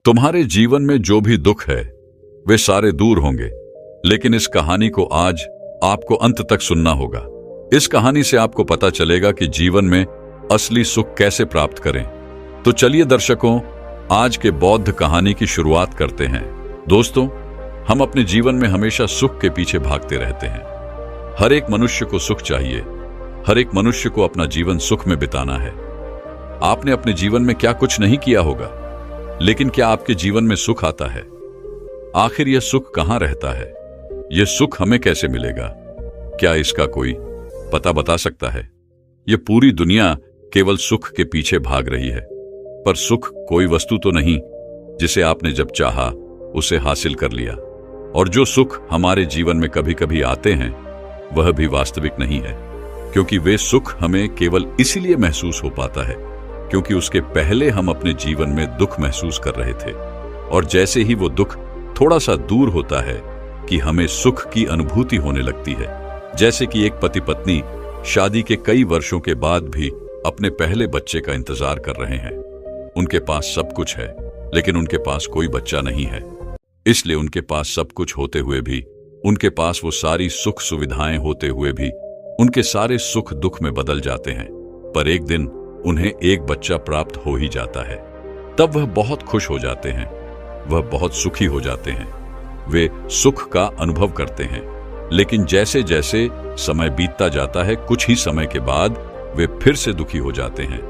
तुम्हारे जीवन में जो भी दुख है वे सारे दूर होंगे, लेकिन इस कहानी को आज आपको अंत तक सुनना होगा। इस कहानी से आपको पता चलेगा कि जीवन में असली सुख कैसे प्राप्त करें। तो चलिए दर्शकों, आज के बौद्ध कहानी की शुरुआत करते हैं। दोस्तों, हम अपने जीवन में हमेशा सुख के पीछे भागते रहते हैं। हर एक मनुष्य को सुख चाहिए। हर एक मनुष्य को अपना जीवन सुख में बिताना है। आपने अपने जीवन में क्या कुछ नहीं किया होगा, लेकिन क्या आपके जीवन में सुख आता है? आखिर यह सुख कहां रहता है? यह सुख हमें कैसे मिलेगा? क्या इसका कोई पता बता सकता है? यह पूरी दुनिया केवल सुख के पीछे भाग रही है, पर सुख कोई वस्तु तो नहीं जिसे आपने जब चाहा उसे हासिल कर लिया। और जो सुख हमारे जीवन में कभी कभी आते हैं वह भी वास्तविक नहीं है, क्योंकि वे सुख हमें केवल इसीलिए महसूस हो पाता है क्योंकि उसके पहले हम अपने जीवन में दुख महसूस कर रहे थे। और जैसे ही वो दुख थोड़ा सा दूर होता है कि हमें सुख की अनुभूति होने लगती है। जैसे कि एक पति पत्नी शादी के कई वर्षों के बाद भी अपने पहले बच्चे का इंतजार कर रहे हैं। उनके पास सब कुछ है, लेकिन उनके पास कोई बच्चा नहीं है। इसलिए उनके पास सब कुछ होते हुए भी, उनके पास वो सारी सुख सुविधाएं होते हुए भी, उनके सारे सुख दुख में बदल जाते हैं। पर एक दिन उन्हें एक बच्चा प्राप्त हो ही जाता है। तब वह बहुत खुश हो जाते हैं, वह बहुत सुखी हो जाते हैं, वे सुख का अनुभव करते हैं। लेकिन जैसे जैसे समय बीतता जाता है, कुछ ही समय के बाद वे फिर से दुखी हो जाते हैं।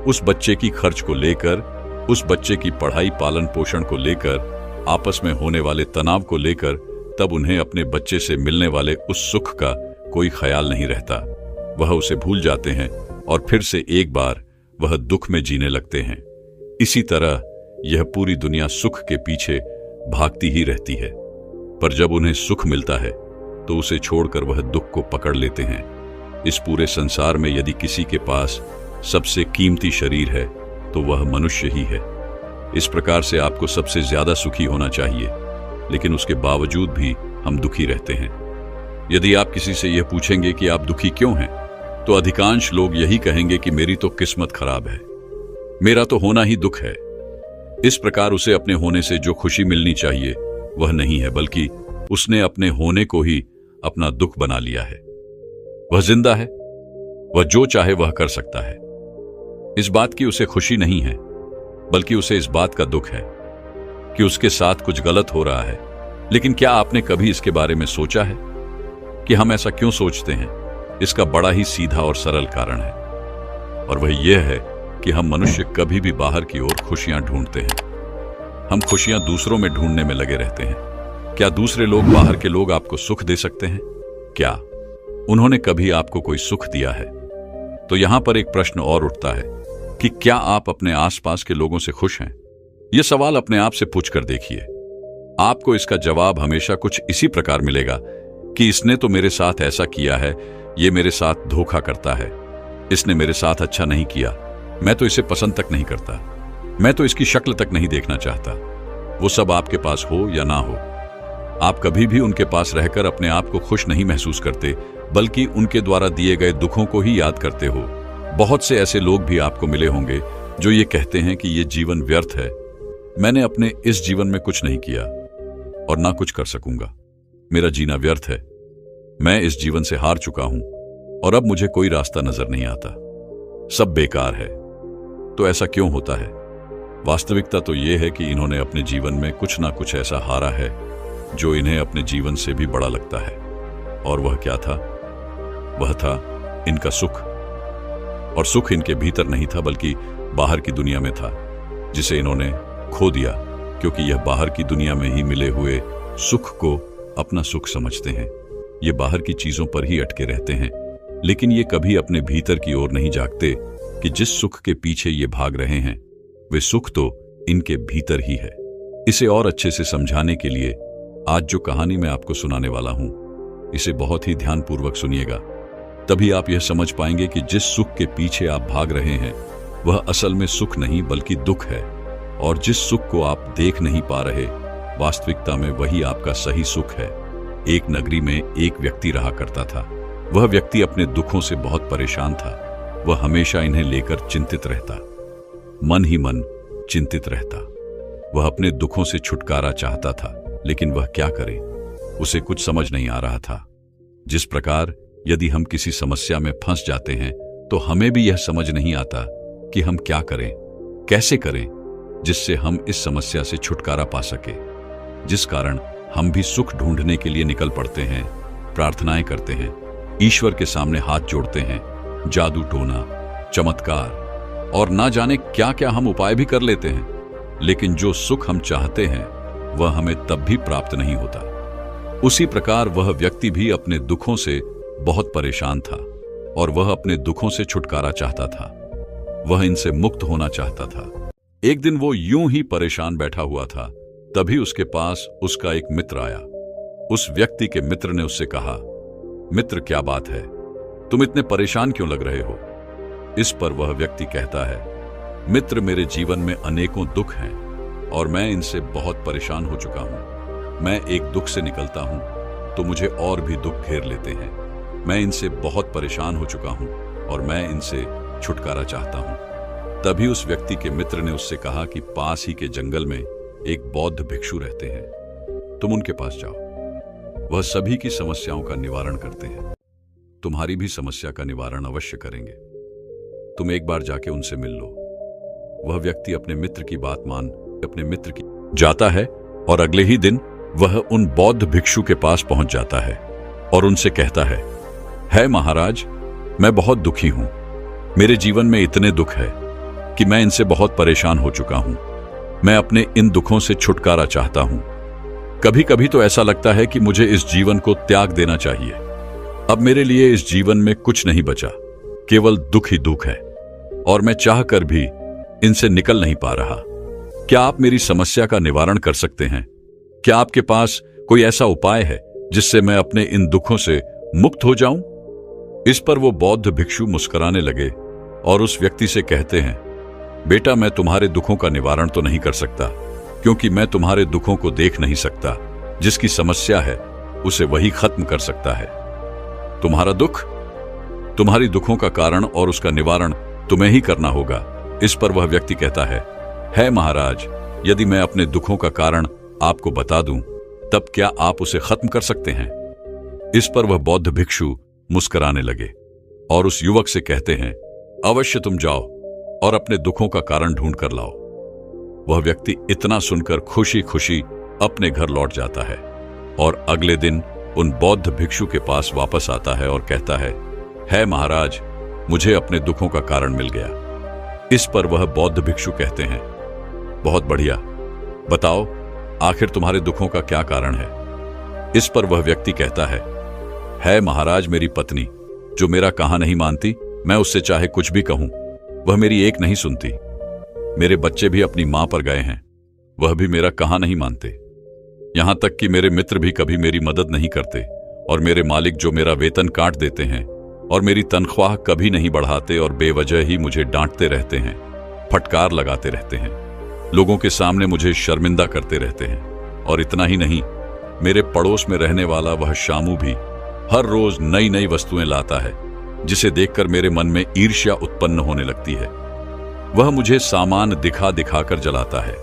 उस बच्चे की खर्च को लेकर, उस बच्चे की पढ़ाई पालन पोषण को लेकर, आपस में होने वाले तनाव को लेकर, तब उन्हें अपने बच्चे से मिलने वाले उस सुख का कोई ख्याल नहीं रहता। वह उसे भूल जाते हैं और फिर से एक बार वह दुख में जीने लगते हैं। इसी तरह यह पूरी दुनिया सुख के पीछे भागती ही रहती है। पर जब उन्हें सुख मिलता है तो उसे छोड़कर वह दुख को पकड़ लेते हैं। इस पूरे संसार में यदि किसी के पास सबसे कीमती शरीर है तो वह मनुष्य ही है। इस प्रकार से आपको सबसे ज्यादा सुखी होना चाहिए, लेकिन उसके बावजूद भी हम दुखी रहते हैं। यदि आप किसी से यह पूछेंगे कि आप दुखी क्यों हैं, तो अधिकांश लोग यही कहेंगे कि मेरी तो किस्मत खराब है, मेरा तो होना ही दुख है। इस प्रकार उसे अपने होने से जो खुशी मिलनी चाहिए वह नहीं है, बल्कि उसने अपने होने को ही अपना दुख बना लिया है। वह जिंदा है, वह जो चाहे वह कर सकता है। इस बात की उसे खुशी नहीं है, बल्कि उसे इस बात का दुख है कि उसके साथ कुछ गलत हो रहा है। लेकिन क्या आपने कभी इसके बारे में सोचा है कि हम ऐसा क्यों सोचते हैं? इसका बड़ा ही सीधा और सरल कारण है, और वह यह है कि हम मनुष्य कभी भी बाहर की ओर खुशियां ढूंढते हैं। हम खुशियां दूसरों में ढूंढने में लगे रहते हैं। क्या दूसरे लोग, बाहर के लोग आपको सुख दे सकते हैं? क्या उन्होंने कभी आपको कोई सुख दिया है? तो यहां पर एक प्रश्न और उठता है कि क्या आप अपने आसपास के लोगों से खुश हैं? यह सवाल अपने आप से पूछकर देखिए। आपको इसका जवाब हमेशा कुछ इसी प्रकार मिलेगा कि इसने तो मेरे साथ ऐसा किया है, ये मेरे साथ धोखा करता है, इसने मेरे साथ अच्छा नहीं किया, मैं तो इसे पसंद तक नहीं करता, मैं तो इसकी शक्ल तक नहीं देखना चाहता। वो सब आपके पास हो या ना हो, आप कभी भी उनके पास रहकर अपने आप को खुश नहीं महसूस करते, बल्कि उनके द्वारा दिए गए दुखों को ही याद करते हो। बहुत से ऐसे लोग भी आपको मिले होंगे जो ये कहते हैं कि ये जीवन व्यर्थ है, मैंने अपने इस जीवन में कुछ नहीं किया और ना कुछ कर सकूंगा, मेरा जीना व्यर्थ है, मैं इस जीवन से हार चुका हूं और अब मुझे कोई रास्ता नजर नहीं आता, सब बेकार है। तो ऐसा क्यों होता है? वास्तविकता तो यह है कि इन्होंने अपने जीवन में कुछ ना कुछ ऐसा हारा है जो इन्हें अपने जीवन से भी बड़ा लगता है। और वह क्या था? वह था इनका सुख। और सुख इनके भीतर नहीं था, बल्कि बाहर की दुनिया में था, जिसे इन्होंने खो दिया, क्योंकि यह बाहर की दुनिया में ही मिले हुए सुख को अपना सुख समझते हैं। ये बाहर की चीजों पर ही अटके रहते हैं, लेकिन ये कभी अपने भीतर की ओर नहीं जागते कि जिस सुख के पीछे ये भाग रहे हैं वे सुख तो इनके भीतर ही है। इसे और अच्छे से समझाने के लिए आज जो कहानी मैं आपको सुनाने वाला हूं, इसे बहुत ही ध्यानपूर्वक सुनिएगा, तभी आप यह समझ पाएंगे कि जिस सुख के पीछे आप भाग रहे हैं वह असल में सुख नहीं बल्कि दुख है। और जिस सुख को आप देख नहीं पा रहे, वास्तविकता में वही आपका सही सुख है। एक नगरी में एक व्यक्ति रहा करता था। वह व्यक्ति अपने दुखों से बहुत परेशान था। वह हमेशा इन्हें लेकर चिंतित रहता, मन ही मन चिंतित रहता। वह अपने दुखों से छुटकारा चाहता था, लेकिन वह क्या करे, उसे कुछ समझ नहीं आ रहा था। जिस प्रकार यदि हम किसी समस्या में फंस जाते हैं तो हमें भी यह समझ नहीं आता कि हम क्या करें, कैसे करें, जिससे हम इस समस्या से छुटकारा पा सके, जिस कारण हम भी सुख ढूंढने के लिए निकल पड़ते हैं, प्रार्थनाएं करते हैं, ईश्वर के सामने हाथ जोड़ते हैं, जादू टोना, चमत्कार और ना जाने क्या क्या हम उपाय भी कर लेते हैं, लेकिन जो सुख हम चाहते हैं वह हमें तब भी प्राप्त नहीं होता। उसी प्रकार वह व्यक्ति भी अपने दुखों से बहुत परेशान था और वह अपने दुखों से छुटकारा चाहता था, वह इनसे मुक्त होना चाहता था। एक दिन वो यूं ही परेशान बैठा हुआ था, तभी उसके पास उसका एक मित्र आया। उस व्यक्ति के मित्र ने उससे कहा, मित्र क्या बात है, तुम इतने परेशान क्यों लग रहे हो? इस पर वह व्यक्ति कहता है, मित्र मेरे जीवन में अनेकों दुख हैं और मैं इनसे बहुत परेशान हो चुका हूं। मैं एक दुख से निकलता हूं तो मुझे और भी दुख घेर लेते हैं। मैं इनसे बहुत परेशान हो चुका हूं और मैं इनसे छुटकारा चाहता हूं। तभी उस व्यक्ति के मित्र ने उससे कहा कि पास ही के जंगल में एक बौद्ध भिक्षु रहते हैं, तुम उनके पास जाओ, वह सभी की समस्याओं का निवारण करते हैं, तुम्हारी भी समस्या का निवारण अवश्य करेंगे। तुम एक बार जाके उनसे मिल लो। वह व्यक्ति अपने मित्र की बात मान अपने मित्र की जाता है और अगले ही दिन वह उन बौद्ध भिक्षु के पास पहुंच जाता है और उनसे कहता है महाराज, मैं बहुत दुखी हूं, मेरे जीवन में इतने दुख है कि मैं इनसे बहुत परेशान हो चुका हूं। मैं अपने इन दुखों से छुटकारा चाहता हूं। कभी कभी तो ऐसा लगता है कि मुझे इस जीवन को त्याग देना चाहिए। अब मेरे लिए इस जीवन में कुछ नहीं बचा, केवल दुख ही दुख है और मैं चाह कर भी इनसे निकल नहीं पा रहा। क्या आप मेरी समस्या का निवारण कर सकते हैं? क्या आपके पास कोई ऐसा उपाय है जिससे मैं अपने इन दुखों से मुक्त हो जाऊं? इस पर वो बौद्ध भिक्षु मुस्कुराने लगे और उस व्यक्ति से कहते हैं, बेटा, मैं तुम्हारे दुखों का निवारण तो नहीं कर सकता, क्योंकि मैं तुम्हारे दुखों को देख नहीं सकता। जिसकी समस्या है उसे वही खत्म कर सकता है। तुम्हारा दुख, तुम्हारी दुखों का कारण और उसका निवारण तुम्हें ही करना होगा। इस पर वह व्यक्ति कहता है महाराज, यदि मैं अपने दुखों का कारण आपको बता दूं, तब क्या आप उसे खत्म कर सकते हैं? इस पर वह बौद्ध भिक्षु मुस्कुराने लगे और उस युवक से कहते हैं, अवश्य तुम जाओ और अपने दुखों का कारण ढूंढ कर लाओ। वह व्यक्ति इतना सुनकर खुशी खुशी अपने घर लौट जाता है और अगले दिन उन बौद्ध भिक्षु के पास वापस आता है और कहता है महाराज, मुझे अपने दुखों का कारण मिल गया। इस पर वह बौद्ध भिक्षु कहते हैं, बहुत बढ़िया, बताओ आखिर तुम्हारे दुखों का क्या कारण है? इस पर वह व्यक्ति कहता है महाराज, मेरी पत्नी जो मेरा कहा नहीं मानती, मैं उससे चाहे कुछ भी कहूं वह मेरी एक नहीं सुनती। मेरे बच्चे भी अपनी मां पर गए हैं, वह भी मेरा कहा नहीं मानते। यहां तक कि मेरे मित्र भी कभी मेरी मदद नहीं करते और मेरे मालिक जो मेरा वेतन काट देते हैं और मेरी तनख्वाह कभी नहीं बढ़ाते और बेवजह ही मुझे डांटते रहते हैं, फटकार लगाते रहते हैं, लोगों के सामने मुझे शर्मिंदा करते रहते हैं। और इतना ही नहीं, मेरे पड़ोस में रहने वाला वह शामू भी हर रोज नई नई वस्तुएं लाता है, जिसे देखकर मेरे मन में ईर्ष्या उत्पन्न होने लगती है। वह मुझे सामान दिखा दिखाकर जलाता है।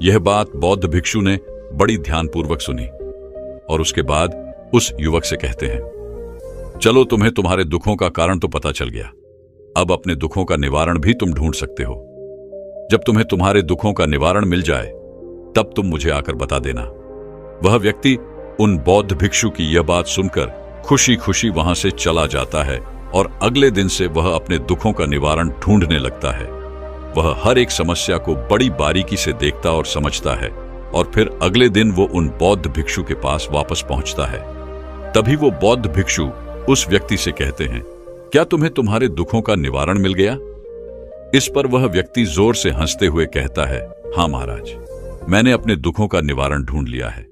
यह बात बौद्ध भिक्षु ने बड़ी ध्यानपूर्वक सुनी और उसके बाद उस युवक से कहते हैं, चलो, तुम्हें तुम्हारे दुखों का कारण तो पता चल गया, अब अपने दुखों का निवारण भी तुम ढूंढ सकते हो। जब तुम्हें तुम्हारे दुखों का निवारण मिल जाए तब तुम मुझे आकर बता देना। वह व्यक्ति उन बौद्ध भिक्षु की यह बात सुनकर खुशी खुशी वहां से चला जाता है और अगले दिन से वह अपने दुखों का निवारण ढूंढने लगता है। वह हर एक समस्या को बड़ी बारीकी से देखता और समझता है और फिर अगले दिन वो उन बौद्ध भिक्षु के पास वापस पहुंचता है। तभी वो बौद्ध भिक्षु उस व्यक्ति से कहते हैं, क्या तुम्हें तुम्हारे दुखों का निवारण मिल गया? इस पर वह व्यक्ति जोर से हंसते हुए कहता है, हाँ महाराज, मैंने अपने दुखों का निवारण ढूंढ लिया है।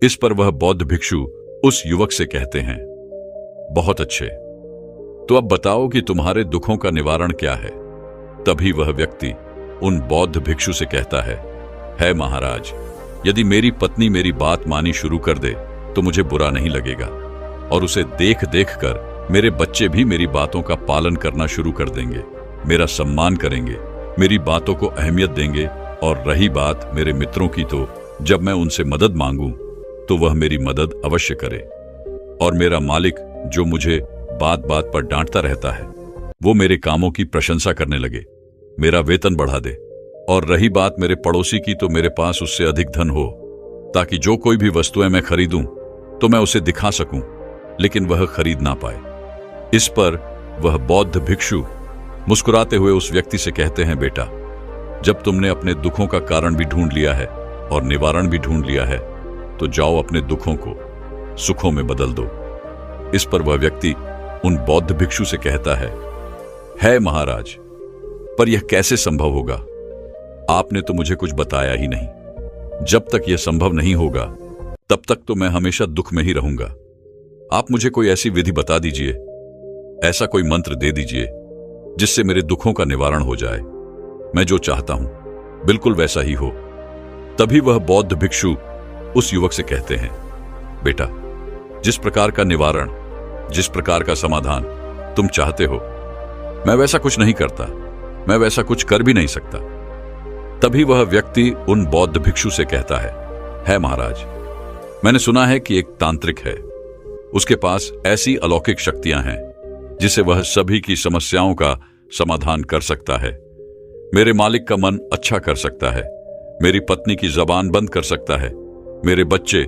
इस पर वह बौद्ध भिक्षु उस युवक से कहते हैं, बहुत अच्छे, तो अब बताओ कि तुम्हारे दुखों का निवारण क्या है? तभी वह व्यक्ति उन बौद्ध भिक्षु से कहता है महाराज, यदि मेरी पत्नी मेरी बात मानी शुरू कर दे तो मुझे बुरा नहीं लगेगा और उसे देख देख कर मेरे बच्चे भी मेरी बातों का पालन करना शुरू कर देंगे, मेरा सम्मान करेंगे, मेरी बातों को अहमियत देंगे और रही बात मेरे मित्रों की, तो जब मैं उनसे मदद मांगूं तो वह मेरी मदद अवश्य करे। और मेरा मालिक जो मुझे बात बात पर डांटता रहता है, वो मेरे कामों की प्रशंसा करने लगे, मेरा वेतन बढ़ा दे। और रही बात मेरे पड़ोसी की, तो मेरे पास उससे अधिक धन हो, ताकि जो कोई भी वस्तुएं मैं खरीदूं तो मैं उसे दिखा सकूं, लेकिन वह खरीद ना पाए। इस पर वह बौद्ध भिक्षु मुस्कुराते हुए उस व्यक्ति से कहते हैं, बेटा, जब तुमने अपने दुखों का कारण भी ढूंढ लिया है और निवारण भी ढूंढ लिया है, तो जाओ अपने दुखों को सुखों में बदल दो। इस पर वह व्यक्ति उन बौद्ध भिक्षु से कहता है महाराज, पर यह कैसे संभव होगा? आपने तो मुझे कुछ बताया ही नहीं। जब तक यह संभव नहीं होगा तब तक तो मैं हमेशा दुख में ही रहूंगा। आप मुझे कोई ऐसी विधि बता दीजिए, ऐसा कोई मंत्र दे दीजिए जिससे मेरे दुखों का निवारण हो जाए। मैं जो चाहता हूं बिल्कुल वैसा ही हो। तभी वह बौद्ध भिक्षु उस युवक से कहते हैं, बेटा, जिस प्रकार का निवारण, जिस प्रकार का समाधान तुम चाहते हो, मैं वैसा कुछ नहीं करता, मैं वैसा कुछ कर भी नहीं सकता। तभी वह व्यक्ति उन बौद्ध भिक्षु से कहता है महाराज, मैंने सुना है कि एक तांत्रिक है, उसके पास ऐसी अलौकिक शक्तियां हैं जिसे वह सभी की समस्याओं का समाधान कर सकता है। मेरे मालिक का मन अच्छा कर सकता है, मेरी पत्नी की जबान बंद कर सकता है, मेरे बच्चे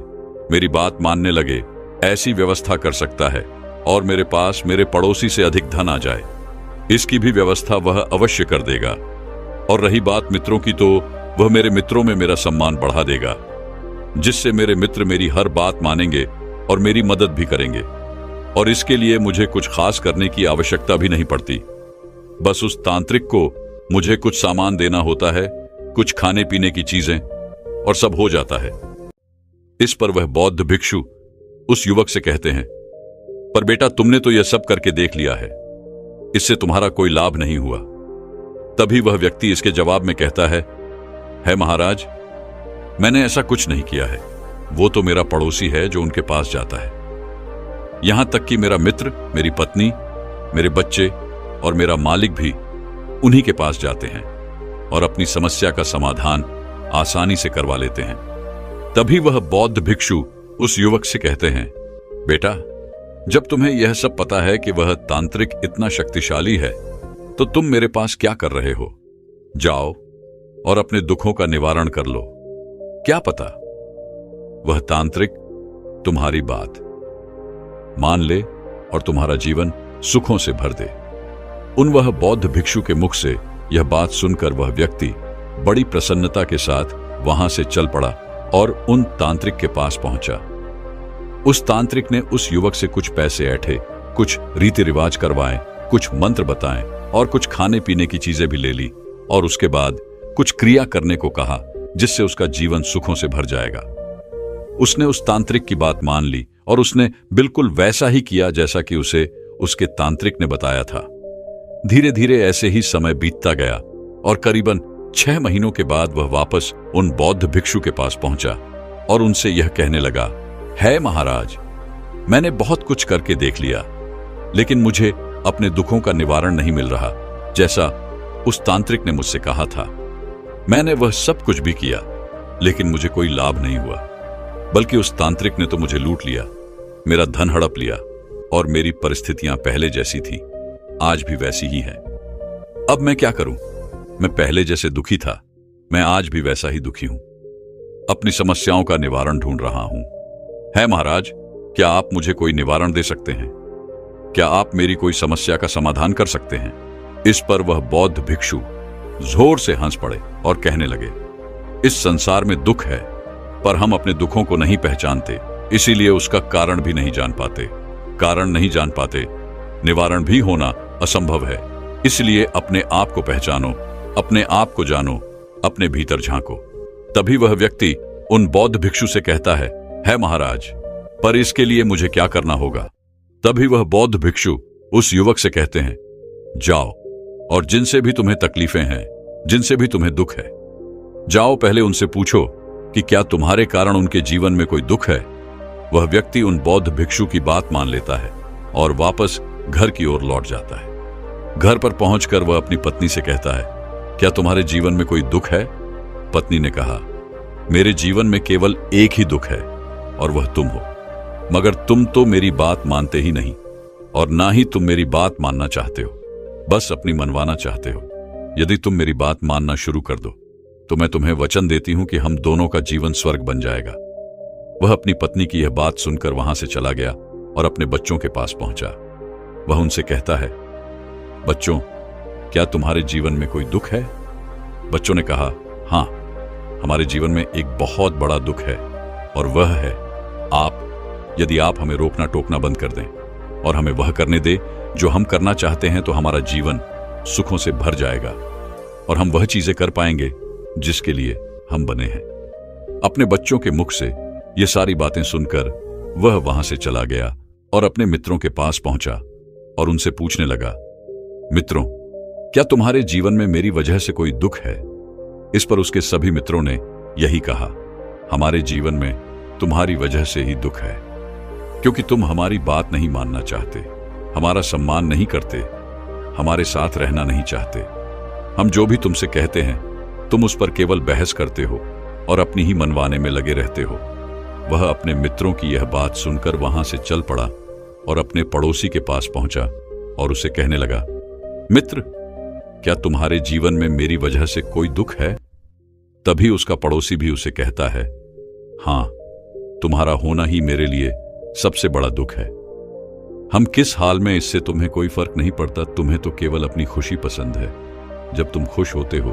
मेरी बात मानने लगे ऐसी व्यवस्था कर सकता है, और मेरे पास मेरे पड़ोसी से अधिक धन आ जाए, इसकी भी व्यवस्था वह अवश्य कर देगा। और रही बात मित्रों की, तो वह मेरे मित्रों में मेरा सम्मान बढ़ा देगा, जिससे मेरे मित्र मेरी हर बात मानेंगे और मेरी मदद भी करेंगे। और इसके लिए मुझे कुछ खास करने की आवश्यकता भी नहीं पड़ती। बस उस तांत्रिक को मुझे कुछ सामान देना होता है, कुछ खाने पीने की चीजें, और सब हो जाता है। इस पर वह बौद्ध भिक्षु उस युवक से कहते हैं, पर बेटा, तुमने तो यह सब करके देख लिया है, इससे तुम्हारा कोई लाभ नहीं हुआ। तभी वह व्यक्ति इसके जवाब में कहता है महाराज, मैंने ऐसा कुछ नहीं किया है, वो तो मेरा पड़ोसी है जो उनके पास जाता है। यहां तक कि मेरा मित्र, मेरी पत्नी, मेरे बच्चे और मेरा मालिक भी उन्हीं के पास जाते हैं और अपनी समस्या का समाधान आसानी से करवा लेते हैं। तभी वह बौद्ध भिक्षु उस युवक से कहते हैं, बेटा, जब तुम्हें यह सब पता है कि वह तांत्रिक इतना शक्तिशाली है, तो तुम मेरे पास क्या कर रहे हो? जाओ और अपने दुखों का निवारण कर लो। क्या पता वह तांत्रिक तुम्हारी बात मान ले और तुम्हारा जीवन सुखों से भर दे। वह बौद्ध भिक्षु के मुख से यह बात सुनकर वह व्यक्ति बड़ी प्रसन्नता के साथ वहां से चल पड़ा और उन तांत्रिक के पास पहुंचा। उस तांत्रिक ने उस युवक से कुछ पैसे ऐंठे, कुछ रीति रिवाज करवाए, कुछ मंत्र बताएं और कुछ खाने पीने की चीजें भी ले ली, और उसके बाद कुछ क्रिया करने को कहा जिससे उसका जीवन सुखों से भर जाएगा। उसने उस तांत्रिक की बात मान ली और उसने बिल्कुल वैसा ही किया जैसा कि उसे उसके तांत्रिक ने बताया था। धीरे धीरे ऐसे ही समय बीतता गया और करीबन 6 महीनों के बाद वह वापस उन बौद्ध भिक्षु के पास पहुंचा और उनसे यह कहने लगा, है महाराज, मैंने बहुत कुछ करके देख लिया, लेकिन मुझे अपने दुखों का निवारण नहीं मिल रहा, जैसा उस तांत्रिक ने मुझसे कहा था। मैंने वह सब कुछ भी किया, लेकिन मुझे कोई लाभ नहीं हुआ, बल्कि उस तांत्रिक ने तो मुझे लूट लिया, मेरा धन हड़प लिया, और मेरी परिस्थितियां पहले जैसी थी, आज भी वैसी ही है। अब मैं क्या करूं? मैं पहले जैसे दुखी था, मैं आज भी वैसा ही दुखी हूं। अपनी समस्याओं का निवारण ढूंढ रहा हूं। है महाराज, क्या आप मुझे कोई निवारण दे सकते हैं? क्या आप मेरी कोई समस्या का समाधान कर सकते हैं? इस पर वह बौद्ध भिक्षु जोर से हंस पड़े और कहने लगे, इस संसार में दुख है, पर हम अपने दुखों को नहीं पहचानते, इसीलिए उसका कारण भी नहीं जान पाते। कारण नहीं जान पाते, निवारण भी होना असंभव है। इसलिए अपने आप को पहचानो, अपने आप को जानो, अपने भीतर झांको। तभी वह व्यक्ति उन बौद्ध भिक्षु से कहता है महाराज, पर इसके लिए मुझे क्या करना होगा? तभी वह बौद्ध भिक्षु उस युवक से कहते हैं, जाओ और जिनसे भी तुम्हें तकलीफें हैं, जिनसे भी तुम्हें दुख है, जाओ पहले उनसे पूछो कि क्या तुम्हारे कारण उनके जीवन में कोई दुख है। वह व्यक्ति उन बौद्ध भिक्षु की बात मान लेता है और वापस घर की ओर लौट जाता है। घर पर पहुंचकर वह अपनी पत्नी से कहता है, क्या तुम्हारे जीवन में कोई दुख है? पत्नी ने कहा, मेरे जीवन में केवल एक ही दुख है और वह तुम हो। मगर तुम तो मेरी बात मानते ही नहीं और ना ही तुम मेरी बात मानना चाहते हो, बस अपनी मनवाना चाहते हो। यदि तुम मेरी बात मानना शुरू कर दो तो मैं तुम्हें वचन देती हूं कि हम दोनों का जीवन स्वर्ग बन जाएगा। वह अपनी पत्नी की यह बात सुनकर वहां से चला गया और अपने बच्चों के पास पहुंचा। वह उनसे कहता है, बच्चों, क्या तुम्हारे जीवन में कोई दुख है? बच्चों ने कहा, हां, हमारे जीवन में एक बहुत बड़ा दुख है और वह है आप। यदि आप हमें रोकना टोकना बंद कर दें और हमें वह करने दे जो हम करना चाहते हैं तो हमारा जीवन सुखों से भर जाएगा और हम वह चीजें कर पाएंगे जिसके लिए हम बने हैं। अपने बच्चों के मुख से ये सारी बातें सुनकर वह वहां से चला गया और अपने मित्रों के पास पहुंचा और उनसे पूछने लगा, मित्रों, क्या तुम्हारे जीवन में मेरी वजह से कोई दुख है? इस पर उसके सभी मित्रों ने यही कहा, हमारे जीवन में तुम्हारी वजह से ही दुख है, क्योंकि तुम हमारी बात नहीं मानना चाहते, हमारा सम्मान नहीं करते, हमारे साथ रहना नहीं चाहते। हम जो भी तुमसे कहते हैं तुम उस पर केवल बहस करते हो और अपनी ही मनवाने में लगे रहते हो। वह अपने मित्रों की यह बात सुनकर वहां से चल पड़ा और अपने पड़ोसी के पास पहुंचा और उसे कहने लगा, मित्र, क्या तुम्हारे जीवन में मेरी वजह से कोई दुख है? तभी उसका पड़ोसी भी उसे कहता है, हां, तुम्हारा होना ही मेरे लिए सबसे बड़ा दुख है। हम किस हाल में, इससे तुम्हें कोई फर्क नहीं पड़ता, तुम्हें तो केवल अपनी खुशी पसंद है। जब तुम खुश होते हो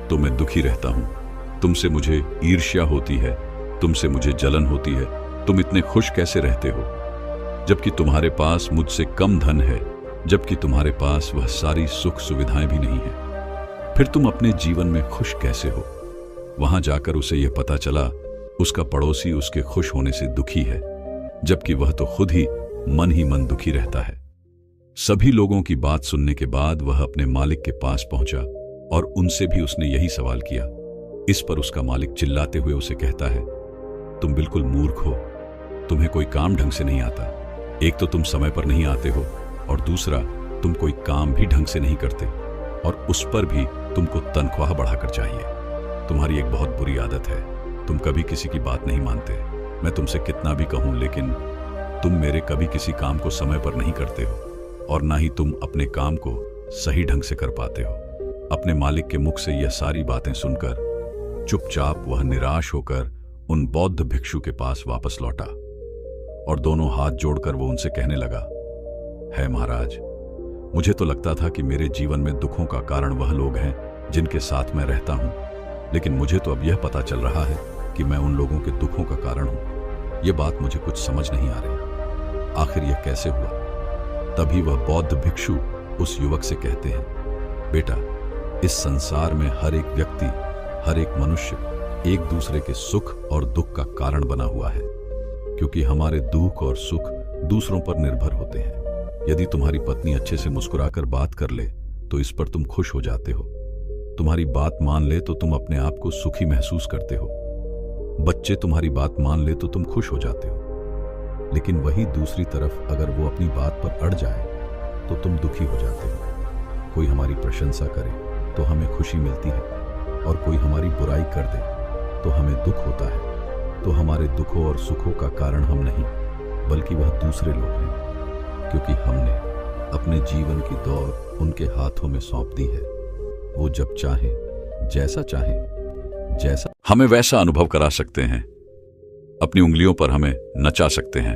तो मैं दुखी रहता हूं, तुमसे मुझे ईर्ष्या होती है, तुमसे मुझे जलन होती है। तुम इतने खुश कैसे रहते हो जबकि तुम्हारे पास मुझसे कम धन है, जबकि तुम्हारे पास वह सारी सुख सुविधाएं भी नहीं है? फिर तुम अपने जीवन में खुश कैसे हो? वहां जाकर उसे यह पता चला उसका पड़ोसी उसके खुश होने से दुखी है, जबकि वह तो खुद ही मन दुखी रहता है। सभी लोगों की बात सुनने के बाद वह अपने मालिक के पास पहुंचा और उनसे भी उसने यही सवाल किया। इस पर उसका मालिक चिल्लाते हुए उसे कहता है, तुम बिल्कुल मूर्ख हो, तुम्हें कोई काम ढंग से नहीं आता। एक तो तुम समय पर नहीं आते हो और दूसरा तुम कोई काम भी ढंग से नहीं करते और उस पर भी तुमको तनख्वाह बढ़ाकर चाहिए। तुम्हारी एक बहुत बुरी आदत है, तुम कभी किसी की बात नहीं मानते। मैं तुमसे कितना भी कहूं लेकिन तुम मेरे कभी किसी काम को समय पर नहीं करते हो और ना ही तुम अपने काम को सही ढंग से कर पाते हो। अपने मालिक के मुख से यह सारी बातें सुनकर चुपचाप वह निराश होकर उन बौद्ध भिक्षु के पास वापस लौटा और दोनों हाथ जोड़कर वो उनसे कहने लगा, है महाराज, मुझे तो लगता था कि मेरे जीवन में दुखों का कारण वह लोग हैं जिनके साथ मैं रहता हूं, लेकिन मुझे तो अब यह पता चल रहा है कि मैं उन लोगों के दुखों का कारण हूं। यह बात मुझे कुछ समझ नहीं आ रही, आखिर यह कैसे हुआ? तभी वह बौद्ध भिक्षु उस युवक से कहते हैं, बेटा, इस संसार में हर एक व्यक्ति, हर एक मनुष्य एक दूसरे के सुख और दुख का कारण बना हुआ है, क्योंकि हमारे दुख और सुख दूसरों पर निर्भर होते हैं। यदि तुम्हारी पत्नी अच्छे से मुस्कुराकर बात कर ले तो इस पर तुम खुश हो जाते हो, तुम्हारी बात मान ले तो तुम अपने आप को सुखी महसूस करते हो, बच्चे तुम्हारी बात मान ले तो तुम खुश हो जाते हो। लेकिन वही दूसरी तरफ अगर वो अपनी बात पर अड़ जाए तो तुम दुखी हो जाते हो। कोई हमारी प्रशंसा करे तो हमें खुशी मिलती है और कोई हमारी बुराई कर दे तो हमें दुख होता है। तो हमारे दुखों और सुखों का कारण हम नहीं बल्कि वह दूसरे लोग हैं, क्योंकि हमने अपने जीवन की दौड़ उनके हाथों में सौंप दी है। वो जब चाहे, जैसा हमें वैसा अनुभव करा सकते हैं, अपनी उंगलियों पर हमें नचा सकते हैं।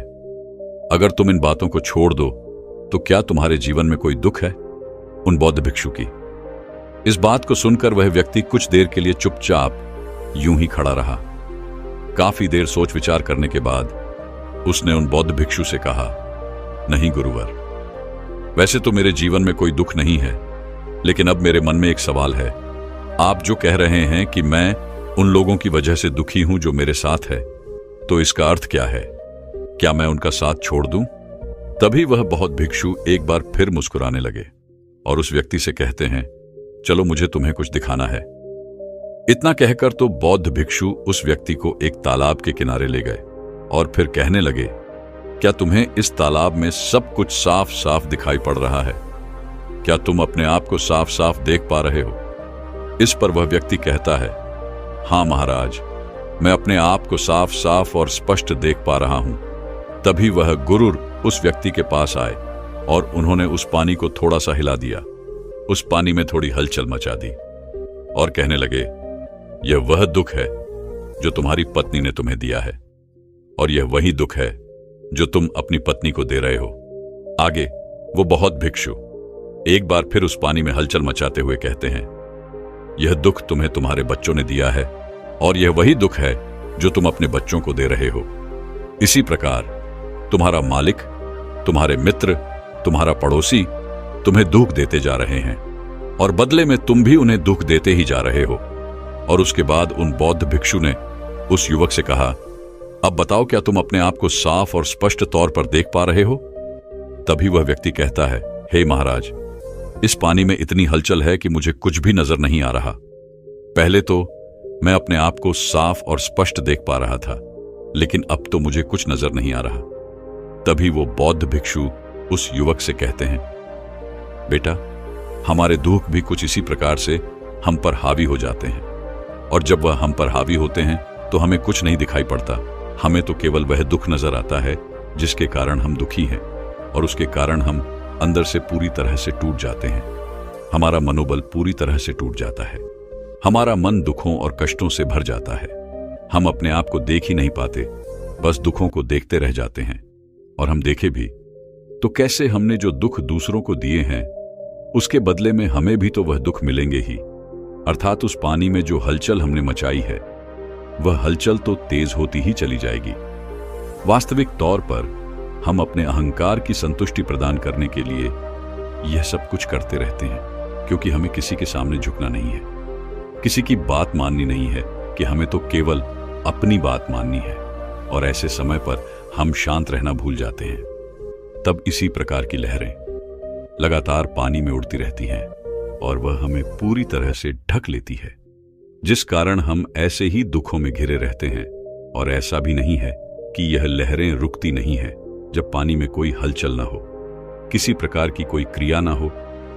अगर तुम इन बातों को छोड़ दो तो क्या तुम्हारे जीवन में कोई दुख है? उन बौद्ध भिक्षु की इस बात को सुनकर वह व्यक्ति कुछ देर के लिए चुपचाप यूं ही खड़ा रहा। काफी देर सोच विचार करने के बाद उसने उन बौद्ध भिक्षु से कहा, नहीं गुरुवर, वैसे तो मेरे जीवन में कोई दुख नहीं है, लेकिन अब मेरे मन में एक सवाल है। आप जो कह रहे हैं कि मैं उन लोगों की वजह से दुखी हूं जो मेरे साथ है, तो इसका अर्थ क्या है? क्या मैं उनका साथ छोड़ दूं? तभी वह बौद्ध भिक्षु एक बार फिर मुस्कुराने लगे और उस व्यक्ति से कहते हैं, चलो मुझे तुम्हें कुछ दिखाना है। इतना कहकर तो बौद्ध भिक्षु उस व्यक्ति को एक तालाब के किनारे ले गए और फिर कहने लगे, क्या तुम्हें इस तालाब में सब कुछ साफ साफ दिखाई पड़ रहा है? क्या तुम अपने आप को साफ साफ देख पा रहे हो? इस पर वह व्यक्ति कहता है, हाँ महाराज, मैं अपने आप को साफ साफ और स्पष्ट देख पा रहा हूं। तभी वह गुरुर उस व्यक्ति के पास आए और उन्होंने उस पानी को थोड़ा सा हिला दिया। उस पानी में थोड़ी हलचल मचा दी और कहने लगे, यह वह दुख है जो तुम्हारी पत्नी ने तुम्हें दिया है, और यह वही दुख है जो तुम अपनी पत्नी को दे रहे हो। आगे वो बहुत भिक्षु एक बार फिर उस पानी में हलचल मचाते हुए कहते हैं, यह दुख तुम्हें तुम्हारे बच्चों ने दिया है, और यह वही दुख है जो तुम अपने बच्चों को दे रहे हो। इसी प्रकार तुम्हारा मालिक, तुम्हारे मित्र, तुम्हारा पड़ोसी तुम्हें दुख देते जा रहे हैं, और बदले में तुम भी उन्हें दुख देते ही जा रहे हो। और उसके बाद उन बौद्ध भिक्षु ने उस युवक से कहा, अब बताओ, क्या तुम अपने आप को साफ और स्पष्ट तौर पर देख पा रहे हो? तभी वह व्यक्ति कहता है, हे महाराज, इस पानी में इतनी हलचल है कि मुझे कुछ भी नजर नहीं आ रहा। पहले तो मैं अपने आप को साफ और स्पष्ट देख पा रहा था, लेकिन अब तो मुझे कुछ नजर नहीं आ रहा। तभी वो बौद्ध भिक्षु उस युवक से कहते हैं, बेटा, हमारे दुख भी कुछ इसी प्रकार से हम पर हावी हो जाते हैं, और जब वह हम पर हावी होते हैं तो हमें कुछ नहीं दिखाई पड़ता। हमें तो केवल वह दुख नजर आता है जिसके कारण हम दुखी हैं, और उसके कारण हम अंदर से पूरी तरह से टूट जाते हैं। हमारा मनोबल पूरी तरह से टूट जाता है। हमारा मन दुखों और कष्टों से भर जाता है। हम अपने आप को देख ही नहीं पाते, बस दुखों को देखते रह जाते हैं। और हम देखे भी तो कैसे हमने जो दुख दूसरों को दिए हैं, उसके बदले में हमें भी तो वह दुख मिलेंगे ही। अर्थात उस पानी में जो हलचल हमने मचाई है, वह हलचल तो तेज होती ही चली जाएगी। वास्तविक तौर पर हम अपने अहंकार की संतुष्टि प्रदान करने के लिए यह सब कुछ करते रहते हैं, क्योंकि हमें किसी के सामने झुकना नहीं है, किसी की बात माननी नहीं है, कि हमें तो केवल अपनी बात माननी है। और ऐसे समय पर हम शांत रहना भूल जाते हैं। तब इसी प्रकार की लहरें लगातार पानी में उड़ती रहती हैं, और वह हमें पूरी तरह से ढक लेती है, जिस कारण हम ऐसे ही दुखों में घिरे रहते हैं। और ऐसा भी नहीं है कि यह लहरें रुकती नहीं है। जब पानी में कोई हलचल ना हो, किसी प्रकार की कोई क्रिया ना हो,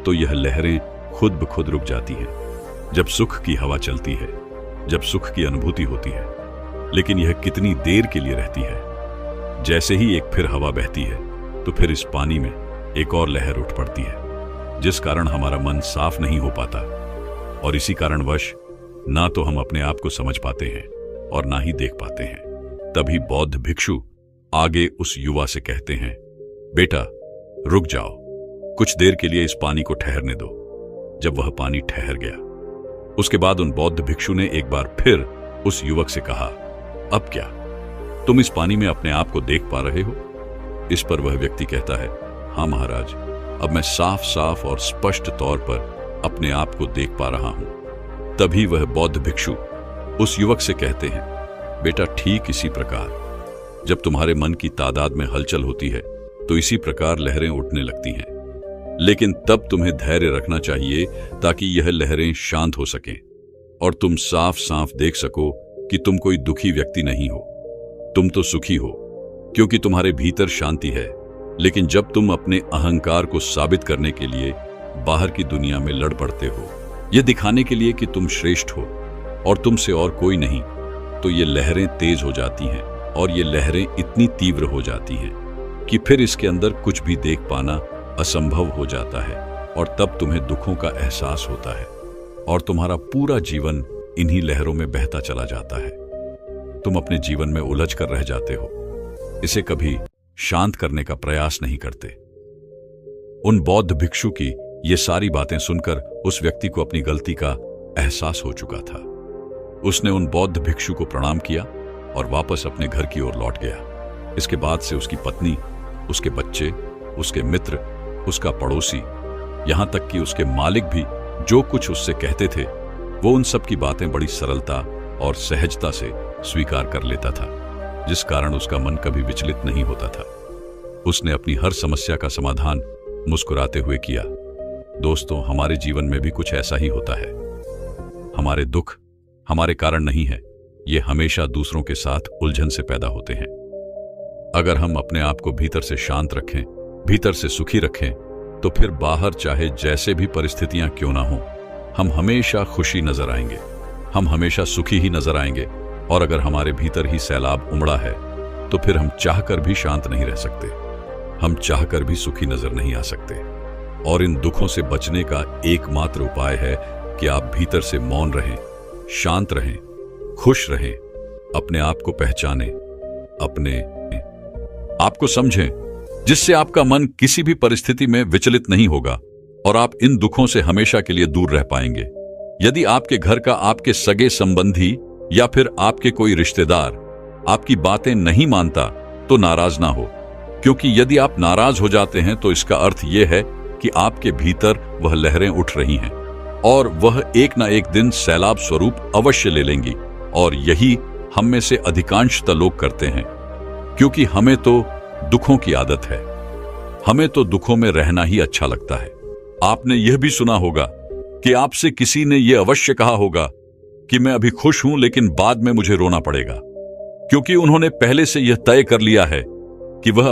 तो यह लहरें खुद ब खुद रुक जाती हैं। जब सुख की हवा चलती है, जब सुख की अनुभूति होती है, लेकिन यह कितनी देर के लिए रहती है। जैसे ही एक फिर हवा बहती है, तो फिर इस पानी में एक और लहर उठ पड़ती है, जिस कारण हमारा मन साफ नहीं हो पाता। और इसी कारणवश ना तो हम अपने आप को समझ पाते हैं और ना ही देख पाते हैं। तभी बौद्ध भिक्षु आगे उस युवा से कहते हैं, बेटा, रुक जाओ, कुछ देर के लिए इस पानी को ठहरने दो। जब वह पानी ठहर गया, उसके बाद उन बौद्ध भिक्षु ने एक बार फिर उस युवक से कहा, अब क्या तुम इस पानी में अपने आप को देख पा रहे हो? इस पर वह व्यक्ति कहता है, हाँ महाराज, अब मैं साफ साफ और स्पष्ट तौर पर अपने आप को देख पा रहा हूं। तभी वह बौद्ध भिक्षु उस युवक से कहते हैं, बेटा, ठीक इसी प्रकार जब तुम्हारे मन की तादाद में हलचल होती है, तो इसी प्रकार लहरें उठने लगती हैं। लेकिन तब तुम्हें धैर्य रखना चाहिए, ताकि यह लहरें शांत हो सकें और तुम साफ साफ देख सको कि तुम कोई दुखी व्यक्ति नहीं हो। तुम तो सुखी हो, क्योंकि तुम्हारे भीतर शांति है। लेकिन जब तुम अपने अहंकार को साबित करने के लिए बाहर की दुनिया में लड़ पड़ते हो, यह दिखाने के लिए कि तुम श्रेष्ठ हो और तुमसे और कोई नहीं, तो ये लहरें तेज हो जाती हैं, और ये लहरें इतनी तीव्र हो जाती हैं कि फिर इसके अंदर कुछ भी देख पाना असंभव हो जाता है। और तब तुम्हें दुखों का एहसास होता है, और तुम्हारा पूरा जीवन इन्हीं लहरों में बहता चला जाता है। तुम अपने जीवन में उलझ कर रह जाते हो, इसे कभी शांत करने का प्रयास नहीं करते। उन बौद्ध भिक्षु की ये सारी बातें सुनकर उस व्यक्ति को अपनी गलती का एहसास हो चुका था। उसने उन बौद्ध भिक्षु को प्रणाम किया और वापस अपने घर की ओर लौट गया। इसके बाद से उसकी पत्नी, उसके बच्चे, उसके मित्र, उसका पड़ोसी, यहां तक कि उसके मालिक भी जो कुछ उससे कहते थे, वो उन सब की बातें बड़ी सरलता और सहजता से स्वीकार कर लेता था, जिस कारण उसका मन कभी विचलित नहीं होता था। उसने अपनी हर समस्या का समाधान मुस्कुराते हुए किया। दोस्तों, हमारे जीवन में भी कुछ ऐसा ही होता है। हमारे दुख हमारे कारण नहीं है, ये हमेशा दूसरों के साथ उलझन से पैदा होते हैं। अगर हम अपने आप को भीतर से शांत रखें, भीतर से सुखी रखें, तो फिर बाहर चाहे जैसे भी परिस्थितियां क्यों ना हो, हम हमेशा खुशी नजर आएंगे। हम हमेशा सुखी ही नजर आएंगे, और अगर हमारे भीतर ही सैलाब उमड़ा है तो फिर हम चाहकर भी शांत नहीं रह सकते, हम चाहकर भी सुखी नजर नहीं आ सकते। और इन दुखों से बचने का एकमात्र उपाय है कि आप भीतर से मौन रहें, शांत रहें, खुश रहें, अपने आप को पहचानें, अपने आप को समझें, जिससे आपका मन किसी भी परिस्थिति में विचलित नहीं होगा और आप इन दुखों से हमेशा के लिए दूर रह पाएंगे। यदि आपके घर का आपके सगे संबंधी या फिर आपके कोई रिश्तेदार आपकी बातें नहीं मानता तो नाराज ना हो, क्योंकि यदि आप नाराज हो जाते हैं तो इसका अर्थ यह है कि आपके भीतर वह लहरें उठ रही हैं और वह एक ना एक दिन सैलाब स्वरूप अवश्य ले लेंगी। और यही हम में से अधिकांशतः लोग करते हैं, क्योंकि हमें तो दुखों की आदत है, हमें तो दुखों में रहना ही अच्छा लगता है। आपने यह भी सुना होगा कि आपसे किसी ने यह अवश्य कहा होगा कि मैं अभी खुश हूं लेकिन बाद में मुझे रोना पड़ेगा, क्योंकि उन्होंने पहले से यह तय कर लिया है कि वह